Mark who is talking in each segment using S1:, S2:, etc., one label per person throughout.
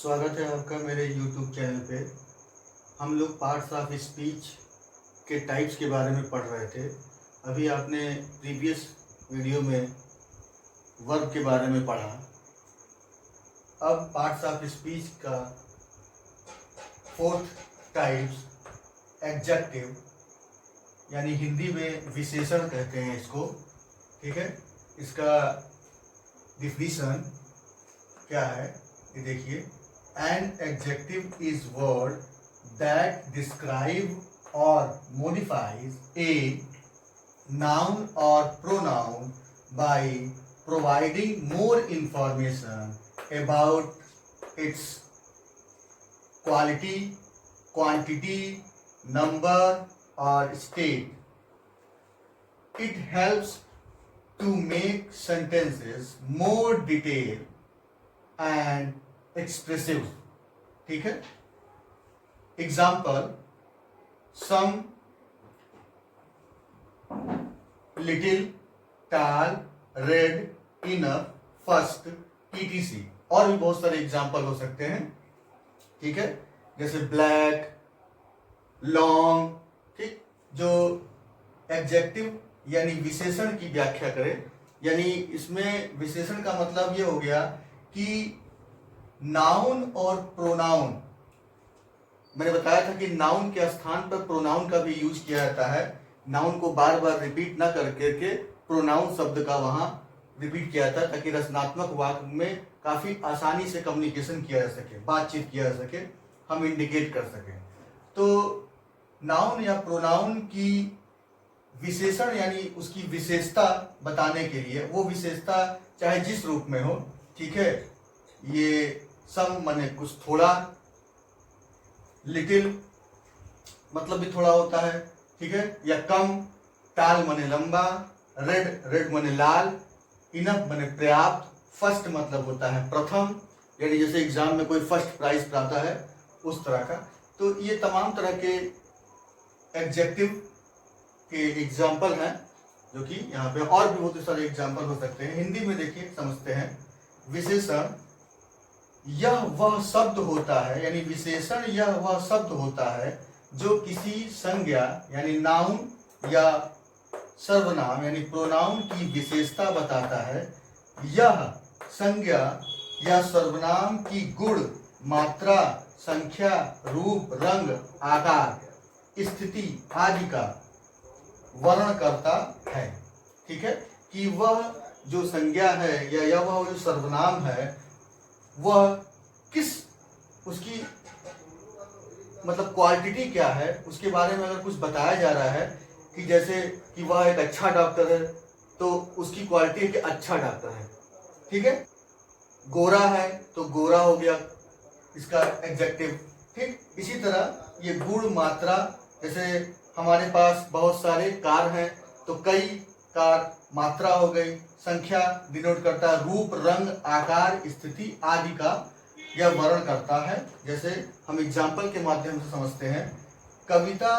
S1: स्वागत है आपका मेरे YouTube चैनल पे। हम लोग पार्ट्स ऑफ स्पीच के टाइप्स के बारे में पढ़ रहे थे। अभी आपने प्रीवियस वीडियो में वर्ब के बारे में पढ़ा। अब पार्ट्स ऑफ स्पीच का फोर्थ टाइप्स एडजेक्टिव, यानी हिंदी में विशेषण कहते हैं इसको। ठीक है, इसका डिफिनीशन क्या है ये देखिए। An adjective is word that describe or modifies a noun or pronoun by providing more information about its quality, quantity, number or state. It helps to make sentences more detailed and expressive. ठीक है, example some, little, टाल, red, enough, first, etc. और भी बहुत सारे example हो सकते हैं। ठीक है, जैसे ब्लैक, लॉन्ग। ठीक, जो एडजेक्टिव यानी विशेषण की व्याख्या करे, यानी इसमें विशेषण का मतलब ये हो गया कि नाउन और प्रोनाउन। मैंने बताया था कि नाउन के स्थान पर प्रोनाउन का भी यूज किया जाता है। नाउन को बार बार रिपीट ना करके प्रोनाउन शब्द का वहां रिपीट किया जाता है, ताकि रचनात्मक वाक्य में काफी आसानी से कम्युनिकेशन किया जा सके, बातचीत किया जा सके, हम इंडिकेट कर सके। तो नाउन या प्रोनाउन की विशेषण यानी उसकी विशेषता बताने के लिए, वो विशेषता चाहे जिस रूप में हो। ठीक है, ये सम माने कुछ थोड़ा, लिटिल मतलब भी थोड़ा होता है। ठीक है, या कम, टाल माने लंबा, रेड माने लाल, इनफ माने पर्याप्त, फर्स्ट मतलब होता है प्रथम, यानी जैसे एग्जाम में कोई फर्स्ट प्राइज प्राप्त है उस तरह का। तो ये तमाम तरह के एडजेक्टिव के एग्जाम्पल हैं, जो कि यहाँ पे और भी बहुत सारे एग्जाम्पल हो सकते हैं। हिंदी में देखिए, समझते हैं। विशेषण यह वह शब्द होता है, यानी विशेषण यह वह शब्द होता है जो किसी संज्ञा यानी नाउन या सर्वनाम यानी प्रोनाउन की विशेषता बताता है। यह संज्ञा या सर्वनाम की गुण, मात्रा, संख्या, रूप, रंग, आकार, स्थिति आदि का वर्णन करता है। ठीक है, कि वह जो संज्ञा है या वह जो सर्वनाम है, वह किस, उसकी मतलब क्वालिटी क्या है, उसके बारे में अगर कुछ बताया जा रहा है कि जैसे कि वह एक अच्छा डॉक्टर है, तो उसकी क्वालिटी है कि अच्छा डॉक्टर है। ठीक है, गोरा है तो गोरा हो गया इसका एडजेक्टिव। ठीक, इसी तरह ये गुण, मात्रा, जैसे हमारे पास बहुत सारे कार हैं तो कई कार, मात्रा हो गई, संख्या डिनोट करता है, रूप, रंग, आकार, स्थिति आदि का यह वर्णन करता है। जैसे हम एग्जाम्पल के माध्यम से समझते हैं। कविता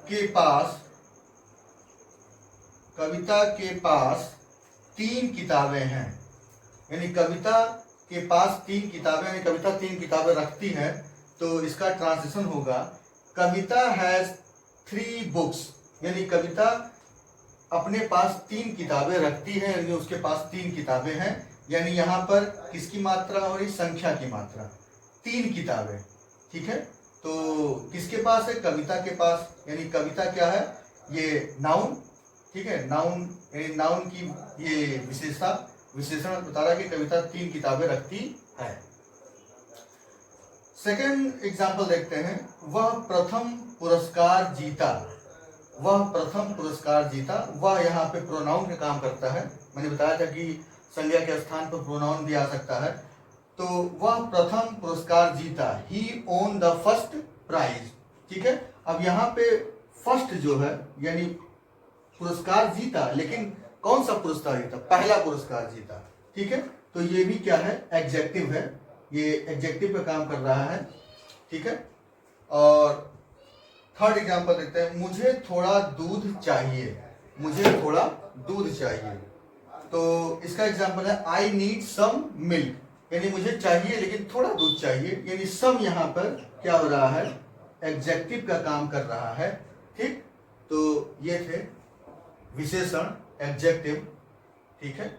S1: के पास 3 किताबें हैं, यानी कविता के पास 3 किताबें, यानी कविता 3 किताबें रखती है। तो इसका ट्रांसलेशन होगा कविता हैज 3 बुक्स, यानी कविता अपने पास 3 किताबें रखती है, यानी उसके पास 3 किताबें हैं। यानी यहाँ पर किसकी मात्रा हो रही, संख्या की मात्रा, 3 किताबें। ठीक है, तो किसके पास है, कविता के पास, यानी कविता क्या है, ये नाउन। ठीक है, नाउन यानी नाउन की ये विशेषण बता रहा है कि कविता 3 किताबें रखती है। सेकेंड एग्जाम्पल देखते हैं। वह प्रथम पुरस्कार जीता। वह यहाँ पे प्रोनाउन का काम करता है। मैंने बताया था कि संज्ञा के स्थान पर प्रोनाउन भी आ सकता है। तो वह प्रथम पुरस्कार जीता, ही ओन द फर्स्ट प्राइज। ठीक है, अब यहाँ पे फर्स्ट जो है यानी पुरस्कार जीता, लेकिन कौन सा पुरस्कार जीता, पहला पुरस्कार जीता। ठीक है, तो ये भी क्या है, एडजेक्टिव है, ये एडजेक्टिव पे काम कर रहा है। ठीक है, और थर्ड एग्जांपल देखते हैं। मुझे थोड़ा दूध चाहिए। तो इसका एग्जाम्पल है आई नीड सम मिल्क, यानी मुझे चाहिए लेकिन थोड़ा दूध चाहिए, यानी सम यहाँ पर क्या हो रहा है, एडजेक्टिव का काम कर रहा है। ठीक, तो ये थे विशेषण एडजेक्टिव। ठीक है।